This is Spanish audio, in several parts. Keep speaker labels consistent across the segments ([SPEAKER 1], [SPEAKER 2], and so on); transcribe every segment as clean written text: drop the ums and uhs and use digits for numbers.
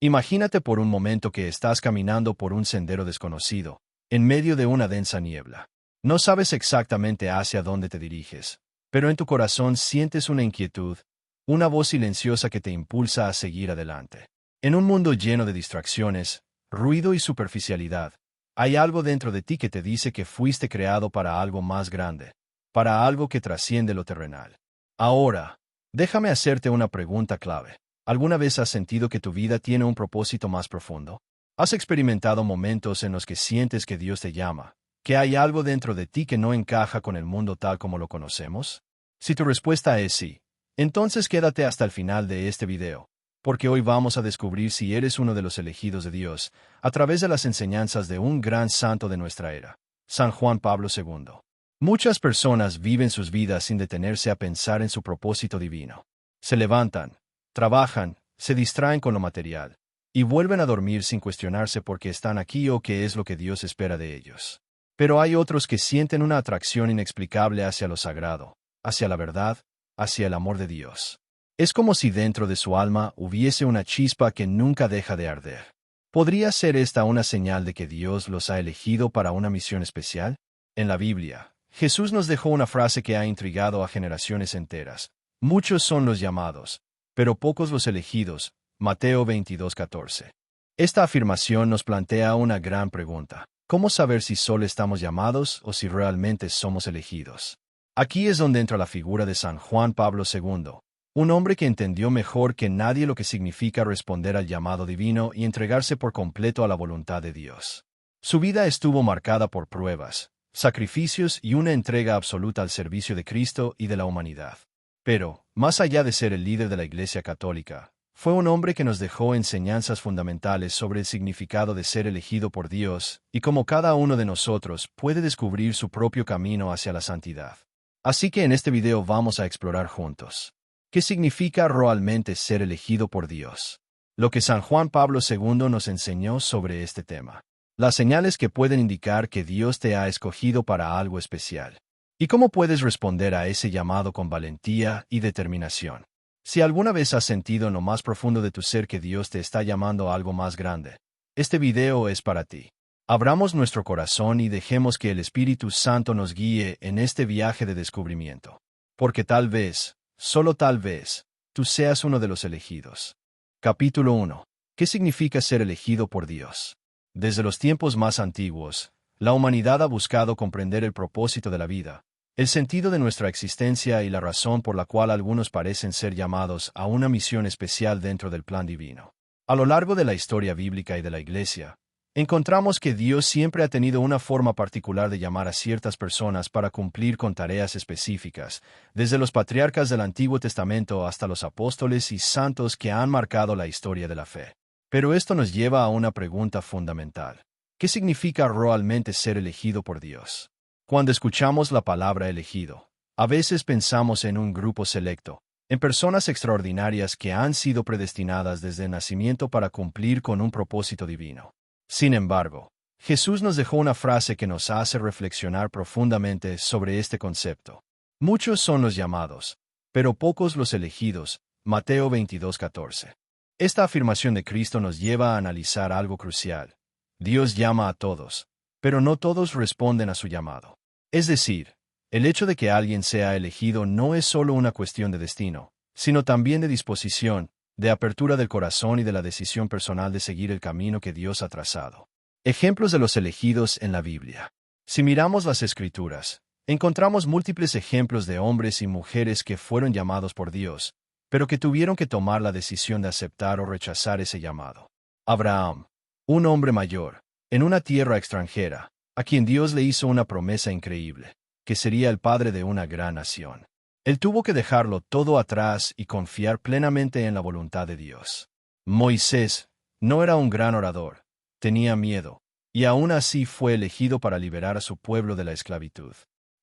[SPEAKER 1] Imagínate por un momento que estás caminando por un sendero desconocido, en medio de una densa niebla. No sabes exactamente hacia dónde te diriges, pero en tu corazón sientes una inquietud, una voz silenciosa que te impulsa a seguir adelante. En un mundo lleno de distracciones, ruido y superficialidad, hay algo dentro de ti que te dice que fuiste creado para algo más grande, para algo que trasciende lo terrenal. Ahora, déjame hacerte una pregunta clave. ¿Alguna vez has sentido que tu vida tiene un propósito más profundo? ¿Has experimentado momentos en los que sientes que Dios te llama, que hay algo dentro de ti que no encaja con el mundo tal como lo conocemos? Si tu respuesta es sí, entonces quédate hasta el final de este video, porque hoy vamos a descubrir si eres uno de los elegidos de Dios, a través de las enseñanzas de un gran santo de nuestra era, San Juan Pablo II. Muchas personas viven sus vidas sin detenerse a pensar en su propósito divino. Se levantan, trabajan, se distraen con lo material, y vuelven a dormir sin cuestionarse por qué están aquí o qué es lo que Dios espera de ellos. Pero hay otros que sienten una atracción inexplicable hacia lo sagrado, hacia la verdad, hacia el amor de Dios. Es como si dentro de su alma hubiese una chispa que nunca deja de arder. ¿Podría ser esta una señal de que Dios los ha elegido para una misión especial? En la Biblia, Jesús nos dejó una frase que ha intrigado a generaciones enteras. Muchos son los llamados, pero pocos los elegidos. Mateo 22:14. Esta afirmación nos plantea una gran pregunta. ¿Cómo saber si solo estamos llamados o si realmente somos elegidos? Aquí es donde entra la figura de San Juan Pablo II, un hombre que entendió mejor que nadie lo que significa responder al llamado divino y entregarse por completo a la voluntad de Dios. Su vida estuvo marcada por pruebas, sacrificios y una entrega absoluta al servicio de Cristo y de la humanidad. Pero, más allá de ser el líder de la Iglesia Católica, fue un hombre que nos dejó enseñanzas fundamentales sobre el significado de ser elegido por Dios y cómo cada uno de nosotros puede descubrir su propio camino hacia la santidad. Así que en este video vamos a explorar juntos. ¿Qué significa realmente ser elegido por Dios? Lo que San Juan Pablo II nos enseñó sobre este tema. Las señales que pueden indicar que Dios te ha escogido para algo especial. ¿Y cómo puedes responder a ese llamado con valentía y determinación? Si alguna vez has sentido en lo más profundo de tu ser que Dios te está llamando a algo más grande, este video es para ti. Abramos nuestro corazón y dejemos que el Espíritu Santo nos guíe en este viaje de descubrimiento. Porque tal vez, solo tal vez, tú seas uno de los elegidos. Capítulo 1. ¿Qué significa ser elegido por Dios? Desde los tiempos más antiguos, la humanidad ha buscado comprender el propósito de la vida, el sentido de nuestra existencia y la razón por la cual algunos parecen ser llamados a una misión especial dentro del plan divino. A lo largo de la historia bíblica y de la Iglesia, encontramos que Dios siempre ha tenido una forma particular de llamar a ciertas personas para cumplir con tareas específicas, desde los patriarcas del Antiguo Testamento hasta los apóstoles y santos que han marcado la historia de la fe. Pero esto nos lleva a una pregunta fundamental. ¿Qué significa realmente ser elegido por Dios? Cuando escuchamos la palabra elegido, a veces pensamos en un grupo selecto, en personas extraordinarias que han sido predestinadas desde el nacimiento para cumplir con un propósito divino. Sin embargo, Jesús nos dejó una frase que nos hace reflexionar profundamente sobre este concepto. Muchos son los llamados, pero pocos los elegidos. Mateo 22:14. Esta afirmación de Cristo nos lleva a analizar algo crucial. Dios llama a todos, pero no todos responden a su llamado. Es decir, el hecho de que alguien sea elegido no es solo una cuestión de destino, sino también de disposición, de apertura del corazón y de la decisión personal de seguir el camino que Dios ha trazado. Ejemplos de los elegidos en la Biblia. Si miramos las Escrituras, encontramos múltiples ejemplos de hombres y mujeres que fueron llamados por Dios, pero que tuvieron que tomar la decisión de aceptar o rechazar ese llamado. Abraham, un hombre mayor, en una tierra extranjera, a quien Dios le hizo una promesa increíble, que sería el padre de una gran nación. Él tuvo que dejarlo todo atrás y confiar plenamente en la voluntad de Dios. Moisés no era un gran orador, tenía miedo, y aún así fue elegido para liberar a su pueblo de la esclavitud.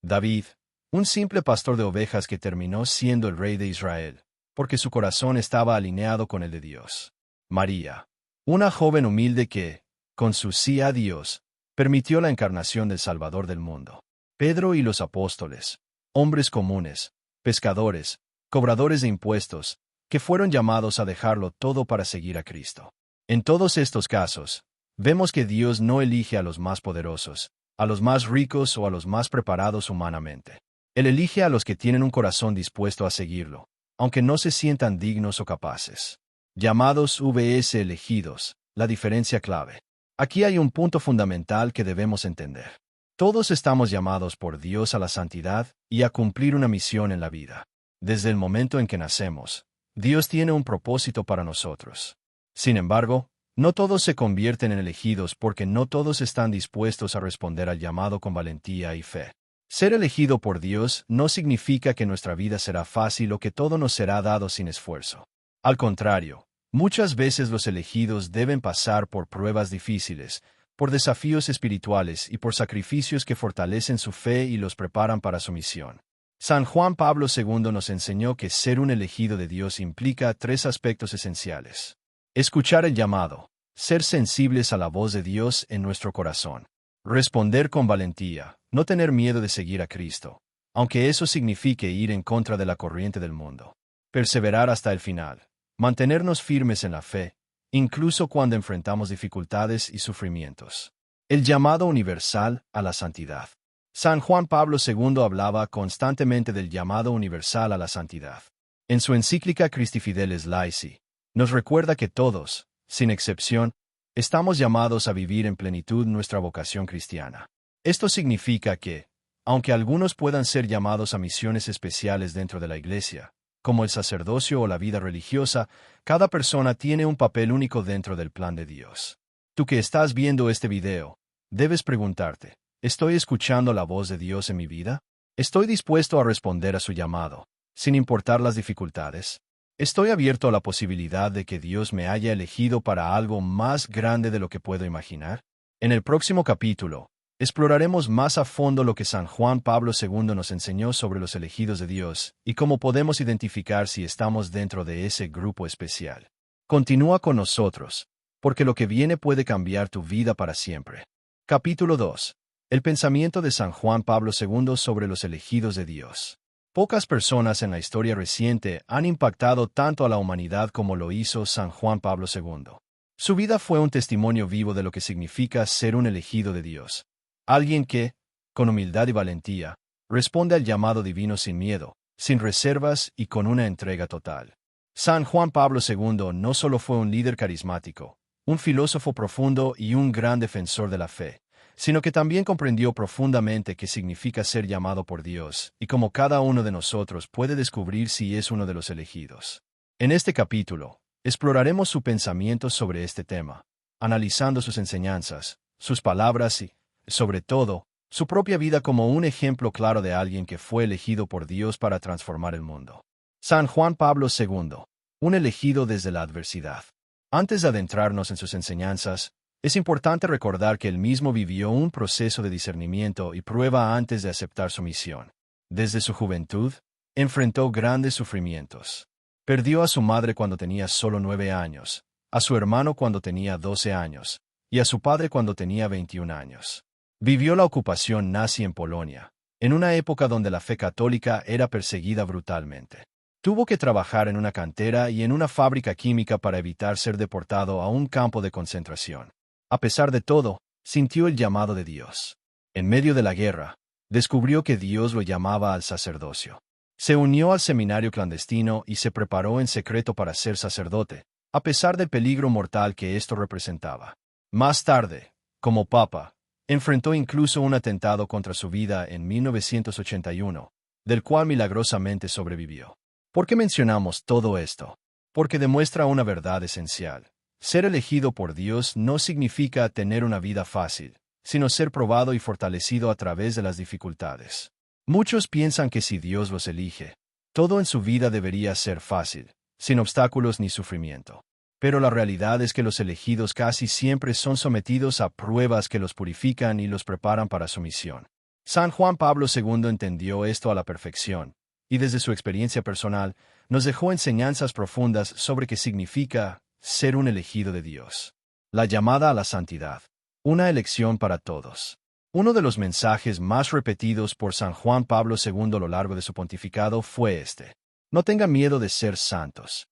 [SPEAKER 1] David, un simple pastor de ovejas que terminó siendo el rey de Israel, porque su corazón estaba alineado con el de Dios. María, una joven humilde que, con su sí a Dios, permitió la encarnación del Salvador del mundo. Pedro y los apóstoles, hombres comunes, pescadores, cobradores de impuestos, que fueron llamados a dejarlo todo para seguir a Cristo. En todos estos casos, vemos que Dios no elige a los más poderosos, a los más ricos o a los más preparados humanamente. Él elige a los que tienen un corazón dispuesto a seguirlo, aunque no se sientan dignos o capaces. Llamados vs elegidos, la diferencia clave. Aquí hay un punto fundamental que debemos entender. Todos estamos llamados por Dios a la santidad y a cumplir una misión en la vida. Desde el momento en que nacemos, Dios tiene un propósito para nosotros. Sin embargo, no todos se convierten en elegidos porque no todos están dispuestos a responder al llamado con valentía y fe. Ser elegido por Dios no significa que nuestra vida será fácil o que todo nos será dado sin esfuerzo. Al contrario, muchas veces los elegidos deben pasar por pruebas difíciles, por desafíos espirituales y por sacrificios que fortalecen su fe y los preparan para su misión. San Juan Pablo II nos enseñó que ser un elegido de Dios implica 3 aspectos esenciales. Escuchar el llamado, ser sensibles a la voz de Dios en nuestro corazón, responder con valentía, no tener miedo de seguir a Cristo, aunque eso signifique ir en contra de la corriente del mundo, perseverar hasta el final, mantenernos firmes en la fe, incluso cuando enfrentamos dificultades y sufrimientos. El llamado universal a la santidad. San Juan Pablo II hablaba constantemente del llamado universal a la santidad. En su encíclica Christi Fideles Laici, nos recuerda que todos, sin excepción, estamos llamados a vivir en plenitud nuestra vocación cristiana. Esto significa que, aunque algunos puedan ser llamados a misiones especiales dentro de la Iglesia, como el sacerdocio o la vida religiosa, cada persona tiene un papel único dentro del plan de Dios. Tú que estás viendo este video, debes preguntarte, ¿estoy escuchando la voz de Dios en mi vida? ¿Estoy dispuesto a responder a su llamado, sin importar las dificultades? ¿Estoy abierto a la posibilidad de que Dios me haya elegido para algo más grande de lo que puedo imaginar? En el próximo capítulo, exploraremos más a fondo lo que San Juan Pablo II nos enseñó sobre los elegidos de Dios y cómo podemos identificar si estamos dentro de ese grupo especial. Continúa con nosotros, porque lo que viene puede cambiar tu vida para siempre. Capítulo 2. El pensamiento de San Juan Pablo II sobre los elegidos de Dios. Pocas personas en la historia reciente han impactado tanto a la humanidad como lo hizo San Juan Pablo II. Su vida fue un testimonio vivo de lo que significa ser un elegido de Dios. Alguien que, con humildad y valentía, responde al llamado divino sin miedo, sin reservas y con una entrega total. San Juan Pablo II no solo fue un líder carismático, un filósofo profundo y un gran defensor de la fe, sino que también comprendió profundamente qué significa ser llamado por Dios y cómo cada uno de nosotros puede descubrir si es uno de los elegidos. En este capítulo, exploraremos su pensamiento sobre este tema, analizando sus enseñanzas, sus palabras y, sobre todo, su propia vida como un ejemplo claro de alguien que fue elegido por Dios para transformar el mundo. San Juan Pablo II, un elegido desde la adversidad. Antes de adentrarnos en sus enseñanzas, es importante recordar que él mismo vivió un proceso de discernimiento y prueba antes de aceptar su misión. Desde su juventud, enfrentó grandes sufrimientos. Perdió a su madre cuando tenía solo 9 años, a su hermano cuando tenía 12 años, y a su padre cuando tenía 21 años. Vivió la ocupación nazi en Polonia, en una época donde la fe católica era perseguida brutalmente. Tuvo que trabajar en una cantera y en una fábrica química para evitar ser deportado a un campo de concentración. A pesar de todo, sintió el llamado de Dios. En medio de la guerra, descubrió que Dios lo llamaba al sacerdocio. Se unió al seminario clandestino y se preparó en secreto para ser sacerdote, a pesar del peligro mortal que esto representaba. Más tarde, como papa, enfrentó incluso un atentado contra su vida en 1981, del cual milagrosamente sobrevivió. ¿Por qué mencionamos todo esto? Porque demuestra una verdad esencial. Ser elegido por Dios no significa tener una vida fácil, sino ser probado y fortalecido a través de las dificultades. Muchos piensan que si Dios los elige, todo en su vida debería ser fácil, sin obstáculos ni sufrimiento. Pero la realidad es que los elegidos casi siempre son sometidos a pruebas que los purifican y los preparan para su misión. San Juan Pablo II entendió esto a la perfección, y desde su experiencia personal, nos dejó enseñanzas profundas sobre qué significa ser un elegido de Dios. La llamada a la santidad. Una elección para todos. Uno de los mensajes más repetidos por San Juan Pablo II a lo largo de su pontificado fue este: no tengan miedo de ser santos.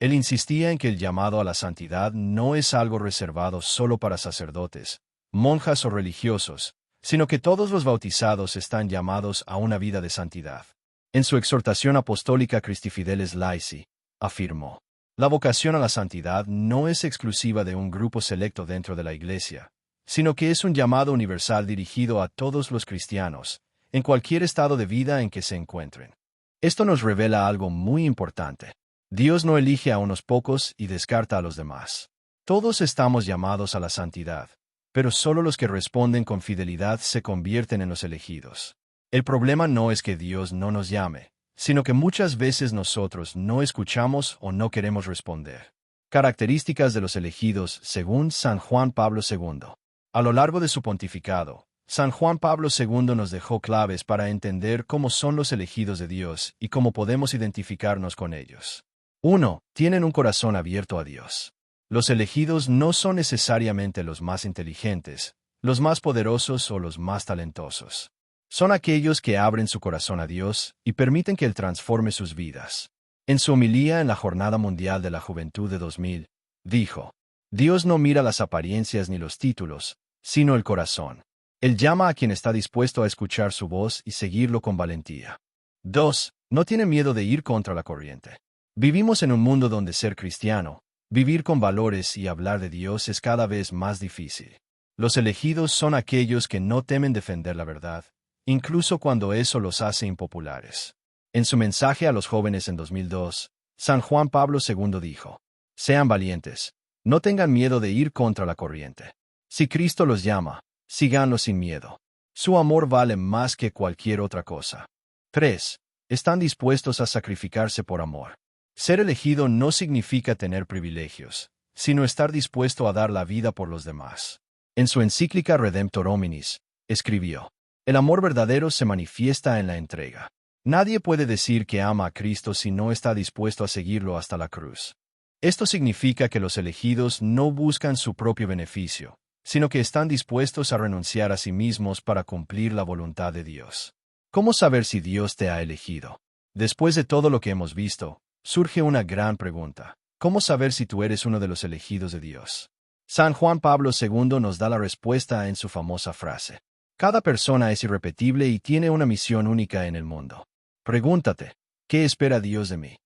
[SPEAKER 1] Él insistía en que el llamado a la santidad no es algo reservado solo para sacerdotes, monjas o religiosos, sino que todos los bautizados están llamados a una vida de santidad. En su exhortación apostólica Christi Fideles Laici, afirmó: la vocación a la santidad no es exclusiva de un grupo selecto dentro de la Iglesia, sino que es un llamado universal dirigido a todos los cristianos, en cualquier estado de vida en que se encuentren. Esto nos revela algo muy importante. Dios no elige a unos pocos y descarta a los demás. Todos estamos llamados a la santidad, pero solo los que responden con fidelidad se convierten en los elegidos. El problema no es que Dios no nos llame, sino que muchas veces nosotros no escuchamos o no queremos responder. Características de los elegidos según San Juan Pablo II. A lo largo de su pontificado, San Juan Pablo II nos dejó claves para entender cómo son los elegidos de Dios y cómo podemos identificarnos con ellos. 1. Tienen un corazón abierto a Dios. Los elegidos no son necesariamente los más inteligentes, los más poderosos o los más talentosos. Son aquellos que abren su corazón a Dios y permiten que Él transforme sus vidas. En su homilía en la Jornada Mundial de la Juventud de 2000, dijo: Dios no mira las apariencias ni los títulos, sino el corazón. Él llama a quien está dispuesto a escuchar su voz y seguirlo con valentía. 2. No tiene miedo de ir contra la corriente. Vivimos en un mundo donde ser cristiano, vivir con valores y hablar de Dios es cada vez más difícil. Los elegidos son aquellos que no temen defender la verdad, incluso cuando eso los hace impopulares. En su mensaje a los jóvenes en 2002, San Juan Pablo II dijo: sean valientes, no tengan miedo de ir contra la corriente. Si Cristo los llama, síganlo sin miedo. Su amor vale más que cualquier otra cosa. 3. Están dispuestos a sacrificarse por amor. Ser elegido no significa tener privilegios, sino estar dispuesto a dar la vida por los demás. En su encíclica Redemptor Hominis, escribió: el amor verdadero se manifiesta en la entrega. Nadie puede decir que ama a Cristo si no está dispuesto a seguirlo hasta la cruz. Esto significa que los elegidos no buscan su propio beneficio, sino que están dispuestos a renunciar a sí mismos para cumplir la voluntad de Dios. ¿Cómo saber si Dios te ha elegido? Después de todo lo que hemos visto, surge una gran pregunta: ¿cómo saber si tú eres uno de los elegidos de Dios? San Juan Pablo II nos da la respuesta en su famosa frase: cada persona es irrepetible y tiene una misión única en el mundo. Pregúntate: ¿qué espera Dios de mí?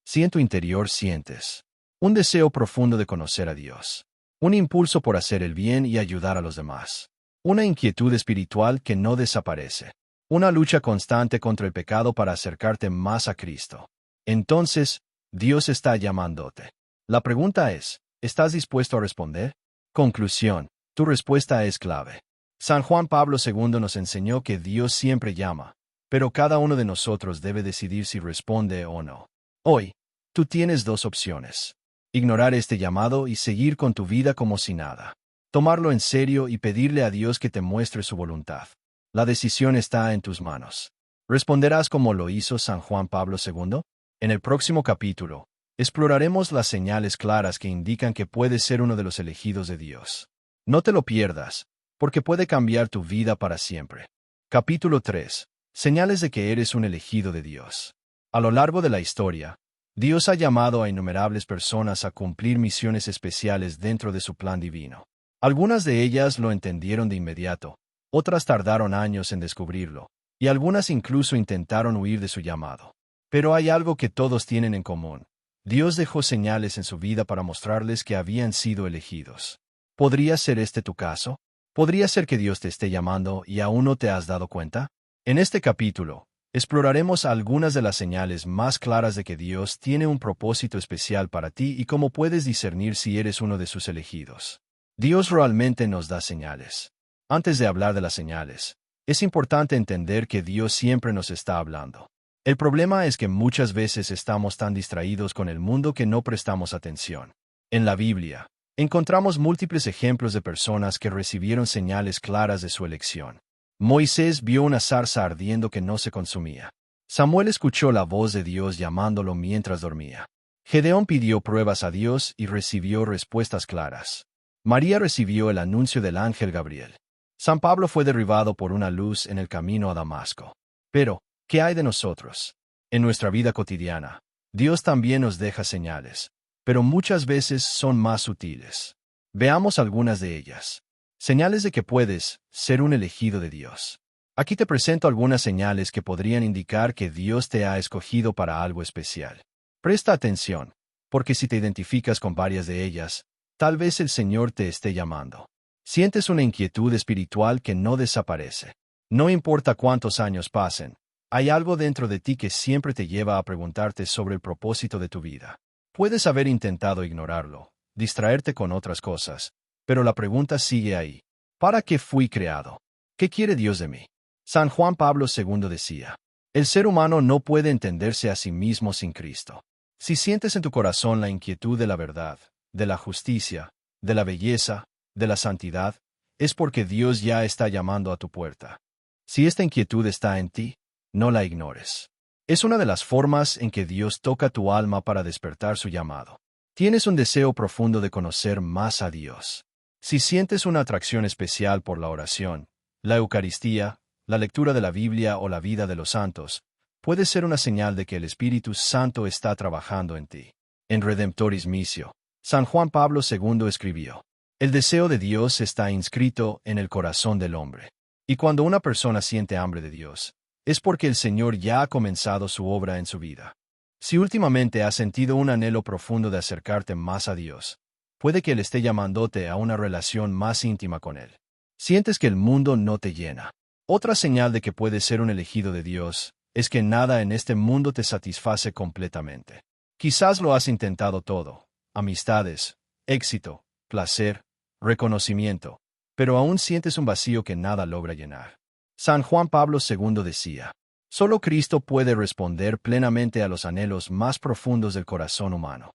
[SPEAKER 1] Si en tu interior sientes un deseo profundo de conocer a Dios, un impulso por hacer el bien y ayudar a los demás, una inquietud espiritual que no desaparece, una lucha constante contra el pecado para acercarte más a Cristo, entonces Dios está llamándote. La pregunta es: ¿estás dispuesto a responder? Conclusión: tu respuesta es clave. San Juan Pablo II nos enseñó que Dios siempre llama, pero cada uno de nosotros debe decidir si responde o no. Hoy, tú tienes dos opciones: ignorar este llamado y seguir con tu vida como si nada. Tomarlo en serio y pedirle a Dios que te muestre su voluntad. La decisión está en tus manos. ¿Responderás como lo hizo San Juan Pablo II? En el próximo capítulo, exploraremos las señales claras que indican que puedes ser uno de los elegidos de Dios. No te lo pierdas, porque puede cambiar tu vida para siempre. Capítulo 3. Señales de que eres un elegido de Dios. A lo largo de la historia, Dios ha llamado a innumerables personas a cumplir misiones especiales dentro de su plan divino. Algunas de ellas lo entendieron de inmediato, otras tardaron años en descubrirlo, y algunas incluso intentaron huir de su llamado. Pero hay algo que todos tienen en común: Dios dejó señales en su vida para mostrarles que habían sido elegidos. ¿Podría ser este tu caso? ¿Podría ser que Dios te esté llamando y aún no te has dado cuenta? En este capítulo, exploraremos algunas de las señales más claras de que Dios tiene un propósito especial para ti y cómo puedes discernir si eres uno de sus elegidos. Dios realmente nos da señales. Antes de hablar de las señales, es importante entender que Dios siempre nos está hablando. El problema es que muchas veces estamos tan distraídos con el mundo que no prestamos atención. En la Biblia, encontramos múltiples ejemplos de personas que recibieron señales claras de su elección. Moisés vio una zarza ardiendo que no se consumía. Samuel escuchó la voz de Dios llamándolo mientras dormía. Gedeón pidió pruebas a Dios y recibió respuestas claras. María recibió el anuncio del ángel Gabriel. San Pablo fue derribado por una luz en el camino a Damasco. Pero, ¿qué hay de nosotros? En nuestra vida cotidiana, Dios también nos deja señales. pero muchas veces son más sutiles. Veamos algunas de ellas. Señales de que puedes ser un elegido de Dios. Aquí te presento algunas señales que podrían indicar que Dios te ha escogido para algo especial. Presta atención, porque si te identificas con varias de ellas, tal vez el Señor te esté llamando. Sientes una inquietud espiritual que no desaparece. No importa cuántos años pasen, hay algo dentro de ti que siempre te lleva a preguntarte sobre el propósito de tu vida. Puedes haber intentado ignorarlo, distraerte con otras cosas, pero la pregunta sigue ahí. ¿Para qué fui creado? ¿Qué quiere Dios de mí? San Juan Pablo II decía, el ser humano no puede entenderse a sí mismo sin Cristo. Si sientes en tu corazón la inquietud de la verdad, de la justicia, de la belleza, de la santidad, es porque Dios ya está llamando a tu puerta. Si esta inquietud está en ti, no la ignores. Es una de las formas en que Dios toca tu alma para despertar su llamado. Tienes un deseo profundo de conocer más a Dios. Si sientes una atracción especial por la oración, la Eucaristía, la lectura de la Biblia o la vida de los santos, puede ser una señal de que el Espíritu Santo está trabajando en ti. En Redemptoris Missio, San Juan Pablo II escribió, el deseo de Dios está inscrito en el corazón del hombre. Y cuando una persona siente hambre de Dios, es porque el Señor ya ha comenzado su obra en su vida. Si últimamente has sentido un anhelo profundo de acercarte más a Dios, puede que Él esté llamándote a una relación más íntima con Él. Sientes que el mundo no te llena. Otra señal de que puedes ser un elegido de Dios es que nada en este mundo te satisface completamente. Quizás lo has intentado todo: amistades, éxito, placer, reconocimiento, pero aún sientes un vacío que nada logra llenar. San Juan Pablo II decía, solo Cristo puede responder plenamente a los anhelos más profundos del corazón humano.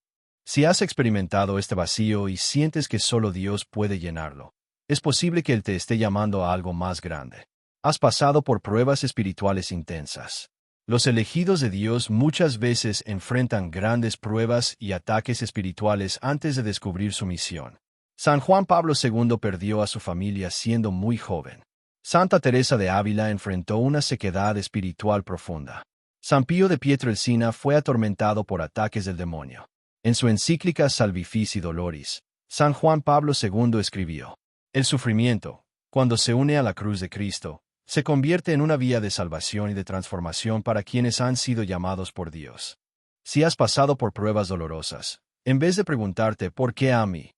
[SPEAKER 1] Si has experimentado este vacío y sientes que solo Dios puede llenarlo, es posible que Él te esté llamando a algo más grande. Has pasado por pruebas espirituales intensas. Los elegidos de Dios muchas veces enfrentan grandes pruebas y ataques espirituales antes de descubrir su misión. San Juan Pablo II perdió a su familia siendo muy joven. Santa Teresa de Ávila enfrentó una sequedad espiritual profunda. San Pío de Pietrelcina fue atormentado por ataques del demonio. En su encíclica Salvifici Doloris, San Juan Pablo II escribió, el sufrimiento, cuando se une a la cruz de Cristo, se convierte en una vía de salvación y de transformación para quienes han sido llamados por Dios. Si has pasado por pruebas dolorosas, en vez de preguntarte ¿por qué a mí?,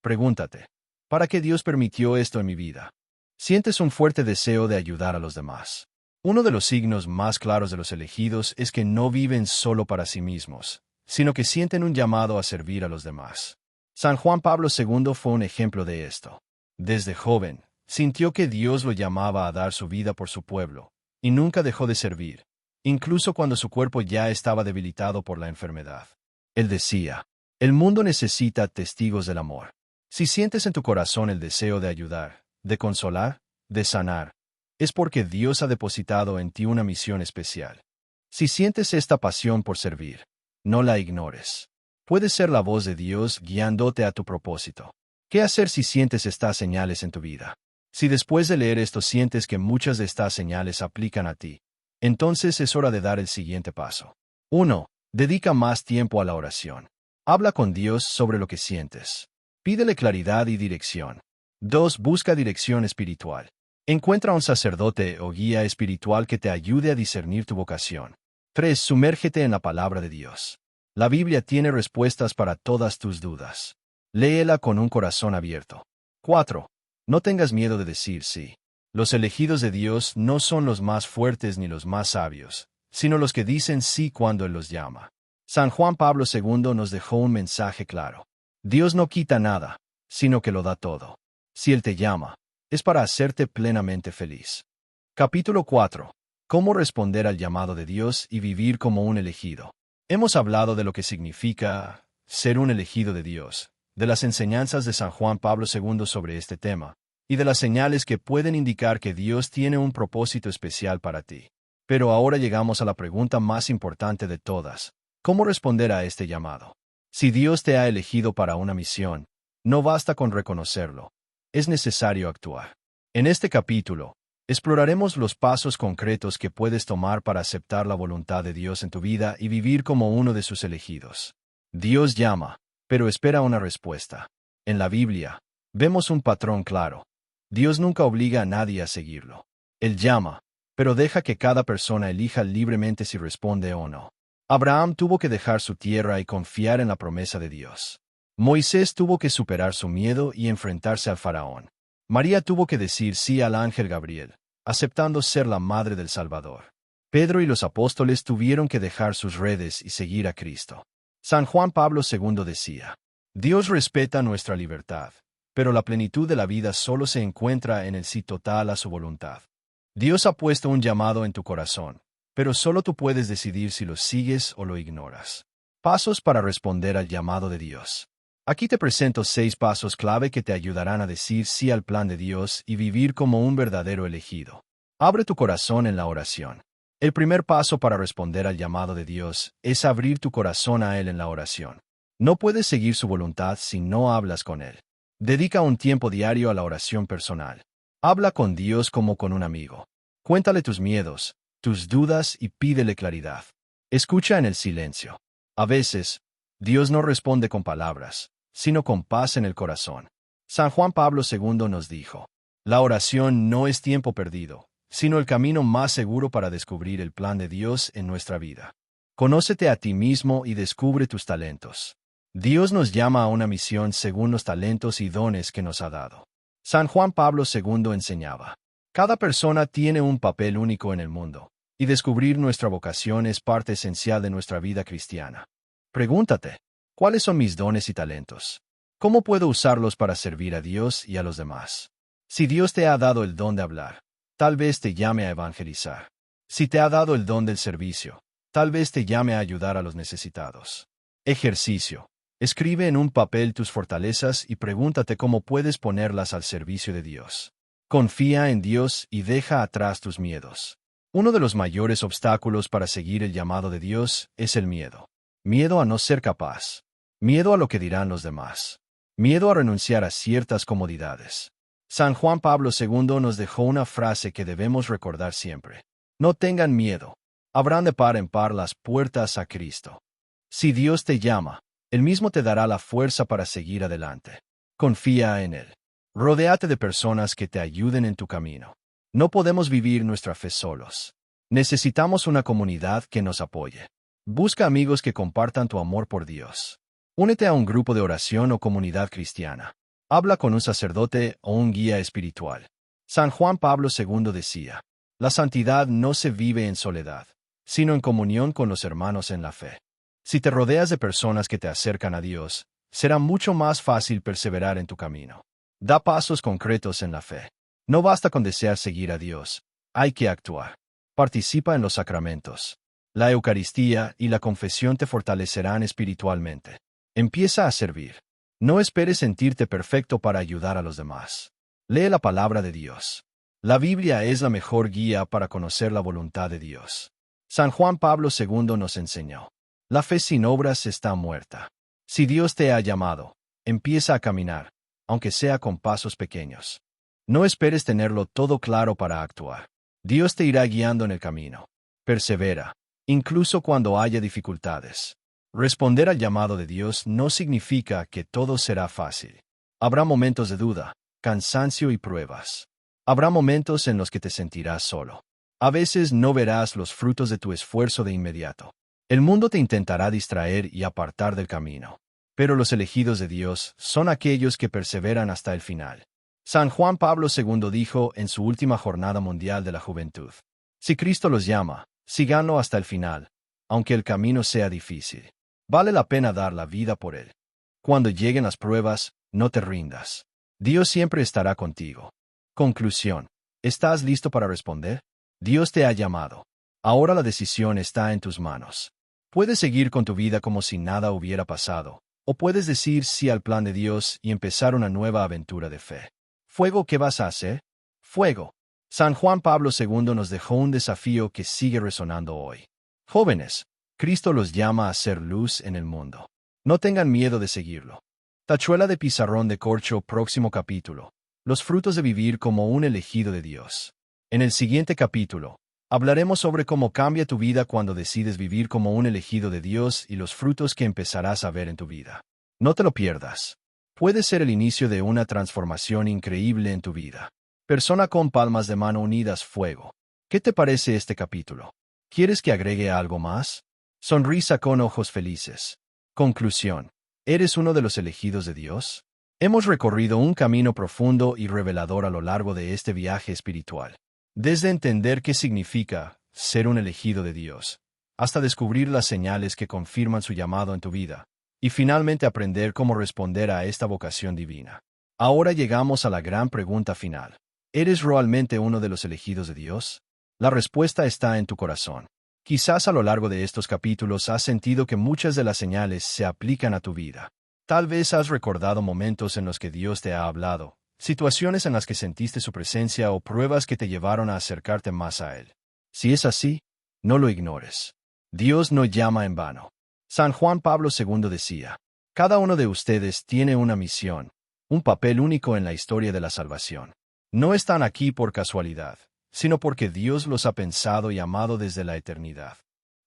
[SPEAKER 1] pregúntate, ¿para qué Dios permitió esto en mi vida? Sientes un fuerte deseo de ayudar a los demás. Uno de los signos más claros de los elegidos es que no viven solo para sí mismos, sino que sienten un llamado a servir a los demás. San Juan Pablo II fue un ejemplo de esto. Desde joven, sintió que Dios lo llamaba a dar su vida por su pueblo, y nunca dejó de servir, incluso cuando su cuerpo ya estaba debilitado por la enfermedad. Él decía, el mundo necesita testigos del amor. Si sientes en tu corazón el deseo de ayudar, de consolar, de sanar, es porque Dios ha depositado en ti una misión especial. Si sientes esta pasión por servir, no la ignores. Puede ser la voz de Dios guiándote a tu propósito. ¿Qué hacer si sientes estas señales en tu vida? Si después de leer esto sientes que muchas de estas señales aplican a ti, entonces es hora de dar el siguiente paso. 1. Dedica más tiempo a la oración. Habla con Dios sobre lo que sientes. Pídele claridad y dirección. 2. Busca dirección espiritual. Encuentra un sacerdote o guía espiritual que te ayude a discernir tu vocación. 3. Sumérgete en la palabra de Dios. La Biblia tiene respuestas para todas tus dudas. Léela con un corazón abierto. 4. No tengas miedo de decir sí. Los elegidos de Dios no son los más fuertes ni los más sabios, sino los que dicen sí cuando Él los llama. San Juan Pablo II nos dejó un mensaje claro. Dios no quita nada, sino que lo da todo. Si Él te llama, es para hacerte plenamente feliz. Capítulo 4. Cómo responder al llamado de Dios y vivir como un elegido. Hemos hablado de lo que significa ser un elegido de Dios, de las enseñanzas de San Juan Pablo II sobre este tema, y de las señales que pueden indicar que Dios tiene un propósito especial para ti. Pero ahora llegamos a la pregunta más importante de todas: ¿cómo responder a este llamado? Si Dios te ha elegido para una misión, no basta con reconocerlo. Es necesario actuar. En este capítulo, exploraremos los pasos concretos que puedes tomar para aceptar la voluntad de Dios en tu vida y vivir como uno de sus elegidos. Dios llama, pero espera una respuesta. En la Biblia, vemos un patrón claro. Dios nunca obliga a nadie a seguirlo. Él llama, pero deja que cada persona elija libremente si responde o no. Abraham tuvo que dejar su tierra y confiar en la promesa de Dios. Moisés tuvo que superar su miedo y enfrentarse al faraón. María tuvo que decir sí al ángel Gabriel, aceptando ser la madre del Salvador. Pedro y los apóstoles tuvieron que dejar sus redes y seguir a Cristo. San Juan Pablo II decía: Dios respeta nuestra libertad, pero la plenitud de la vida solo se encuentra en el sí total a su voluntad. Dios ha puesto un llamado en tu corazón, pero solo tú puedes decidir si lo sigues o lo ignoras. Pasos para responder al llamado de Dios. Aquí te presento 6 pasos clave que te ayudarán a decir sí al plan de Dios y vivir como un verdadero elegido. Abre tu corazón en la oración. El primer paso para responder al llamado de Dios es abrir tu corazón a Él en la oración. No puedes seguir su voluntad si no hablas con Él. Dedica un tiempo diario a la oración personal. Habla con Dios como con un amigo. Cuéntale tus miedos, tus dudas y pídele claridad. Escucha en el silencio. A veces, Dios no responde con palabras, sino con paz en el corazón. San Juan Pablo II nos dijo: la oración no es tiempo perdido, sino el camino más seguro para descubrir el plan de Dios en nuestra vida. Conócete a ti mismo y descubre tus talentos. Dios nos llama a una misión según los talentos y dones que nos ha dado. San Juan Pablo II enseñaba: cada persona tiene un papel único en el mundo, y descubrir nuestra vocación es parte esencial de nuestra vida cristiana. Pregúntate: ¿cuáles son mis dones y talentos? ¿Cómo puedo usarlos para servir a Dios y a los demás? Si Dios te ha dado el don de hablar, tal vez te llame a evangelizar. Si te ha dado el don del servicio, tal vez te llame a ayudar a los necesitados. Ejercicio. Escribe en un papel tus fortalezas y pregúntate cómo puedes ponerlas al servicio de Dios. Confía en Dios y deja atrás tus miedos. Uno de los mayores obstáculos para seguir el llamado de Dios es el miedo. Miedo a no ser capaz. Miedo a lo que dirán los demás. Miedo a renunciar a ciertas comodidades. San Juan Pablo II nos dejó una frase que debemos recordar siempre: no tengan miedo. Abran de par en par las puertas a Cristo. Si Dios te llama, Él mismo te dará la fuerza para seguir adelante. Confía en Él. Rodéate de personas que te ayuden en tu camino. No podemos vivir nuestra fe solos. Necesitamos una comunidad que nos apoye. Busca amigos que compartan tu amor por Dios. Únete a un grupo de oración o comunidad cristiana. Habla con un sacerdote o un guía espiritual. San Juan Pablo II decía: la santidad no se vive en soledad, sino en comunión con los hermanos en la fe. Si te rodeas de personas que te acercan a Dios, será mucho más fácil perseverar en tu camino. Da pasos concretos en la fe. No basta con desear seguir a Dios, hay que actuar. Participa en los sacramentos. La Eucaristía y la confesión te fortalecerán espiritualmente. Empieza a servir. No esperes sentirte perfecto para ayudar a los demás. Lee la palabra de Dios. La Biblia es la mejor guía para conocer la voluntad de Dios. San Juan Pablo II nos enseñó: la fe sin obras está muerta. Si Dios te ha llamado, empieza a caminar, aunque sea con pasos pequeños. No esperes tenerlo todo claro para actuar. Dios te irá guiando en el camino. Persevera, incluso cuando haya dificultades. Responder al llamado de Dios no significa que todo será fácil. Habrá momentos de duda, cansancio y pruebas. Habrá momentos en los que te sentirás solo. A veces no verás los frutos de tu esfuerzo de inmediato. El mundo te intentará distraer y apartar del camino. Pero los elegidos de Dios son aquellos que perseveran hasta el final. San Juan Pablo II dijo en su última jornada mundial de la juventud: si Cristo los llama, síganlo hasta el final, aunque el camino sea difícil. Vale la pena dar la vida por Él. Cuando lleguen las pruebas, no te rindas. Dios siempre estará contigo. Conclusión. ¿Estás listo para responder? Dios te ha llamado. Ahora la decisión está en tus manos. Puedes seguir con tu vida como si nada hubiera pasado, o puedes decir sí al plan de Dios y empezar una nueva aventura de fe. Fuego, ¿qué vas a hacer? Fuego. San Juan Pablo II nos dejó un desafío que sigue resonando hoy. Jóvenes, Cristo los llama a ser luz en el mundo. No tengan miedo de seguirlo. Tachuela de pizarrón de corcho, próximo capítulo. Los frutos de vivir como un elegido de Dios. En el siguiente capítulo, hablaremos sobre cómo cambia tu vida cuando decides vivir como un elegido de Dios y los frutos que empezarás a ver en tu vida. No te lo pierdas. Puede ser el inicio de una transformación increíble en tu vida. Persona con palmas de mano unidas, fuego. ¿Qué te parece este capítulo? ¿Quieres que agregue algo más? Sonrisa con ojos felices. Conclusión. ¿Eres uno de los elegidos de Dios? Hemos recorrido un camino profundo y revelador a lo largo de este viaje espiritual. Desde entender qué significa ser un elegido de Dios, hasta descubrir las señales que confirman su llamado en tu vida, y finalmente aprender cómo responder a esta vocación divina. Ahora llegamos a la gran pregunta final. ¿Eres realmente uno de los elegidos de Dios? La respuesta está en tu corazón. Quizás a lo largo de estos capítulos has sentido que muchas de las señales se aplican a tu vida. Tal vez has recordado momentos en los que Dios te ha hablado, situaciones en las que sentiste su presencia o pruebas que te llevaron a acercarte más a Él. Si es así, no lo ignores. Dios no llama en vano. San Juan Pablo II decía, cada uno de ustedes tiene una misión, un papel único en la historia de la salvación. No están aquí por casualidad, sino porque Dios los ha pensado y amado desde la eternidad.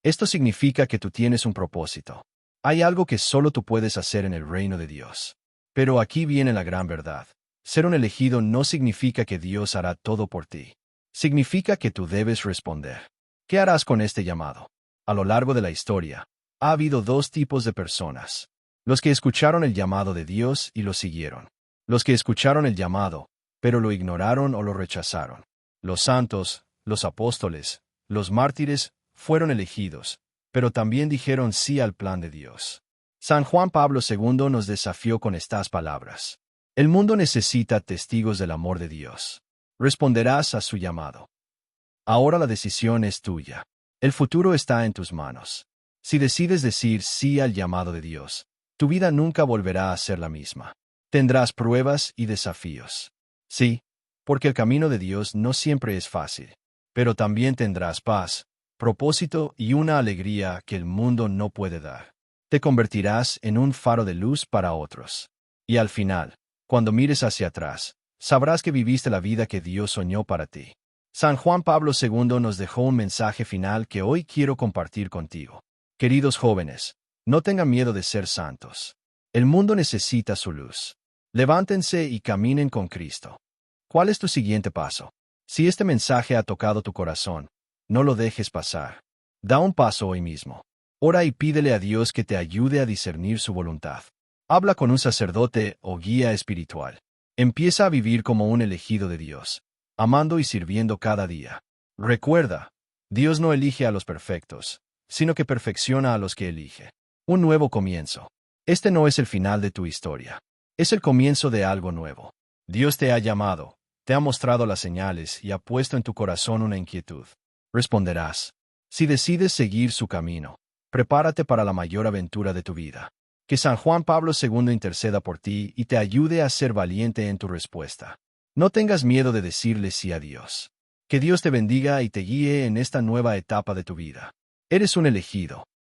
[SPEAKER 1] Esto significa que tú tienes un propósito. Hay algo que solo tú puedes hacer en el reino de Dios. Pero aquí viene la gran verdad. Ser un elegido no significa que Dios hará todo por ti. Significa que tú debes responder. ¿Qué harás con este llamado? A lo largo de la historia, ha habido dos tipos de personas. Los que escucharon el llamado de Dios y lo siguieron. Los que escucharon el llamado, pero lo ignoraron o lo rechazaron. Los santos, los apóstoles, los mártires, fueron elegidos, pero también dijeron sí al plan de Dios. San Juan Pablo II nos desafió con estas palabras. El mundo necesita testigos del amor de Dios. Responderás a su llamado. Ahora la decisión es tuya. El futuro está en tus manos. Si decides decir sí al llamado de Dios, tu vida nunca volverá a ser la misma. Tendrás pruebas y desafíos. Sí, porque el camino de Dios no siempre es fácil, pero también tendrás paz, propósito y una alegría que el mundo no puede dar. Te convertirás en un faro de luz para otros. Y al final, cuando mires hacia atrás, sabrás que viviste la vida que Dios soñó para ti. San Juan Pablo II nos dejó un mensaje final que hoy quiero compartir contigo. Queridos jóvenes, no tengan miedo de ser santos. El mundo necesita su luz. Levántense y caminen con Cristo. ¿Cuál es tu siguiente paso? Si este mensaje ha tocado tu corazón, no lo dejes pasar. Da un paso hoy mismo. Ora y pídele a Dios que te ayude a discernir su voluntad. Habla con un sacerdote o guía espiritual. Empieza a vivir como un elegido de Dios, amando y sirviendo cada día. Recuerda, Dios no elige a los perfectos, sino que perfecciona a los que elige. Un nuevo comienzo. Este no es el final de tu historia. Es el comienzo de algo nuevo. Dios te ha llamado, te ha mostrado las señales y ha puesto en tu corazón una inquietud. Responderás. Si decides seguir su camino, prepárate para la mayor aventura de tu vida. Que San Juan Pablo II interceda por ti y te ayude a ser valiente en tu respuesta. No tengas miedo de decirle sí a Dios. Que Dios te bendiga y te guíe en esta nueva etapa de tu vida. Eres un elegido.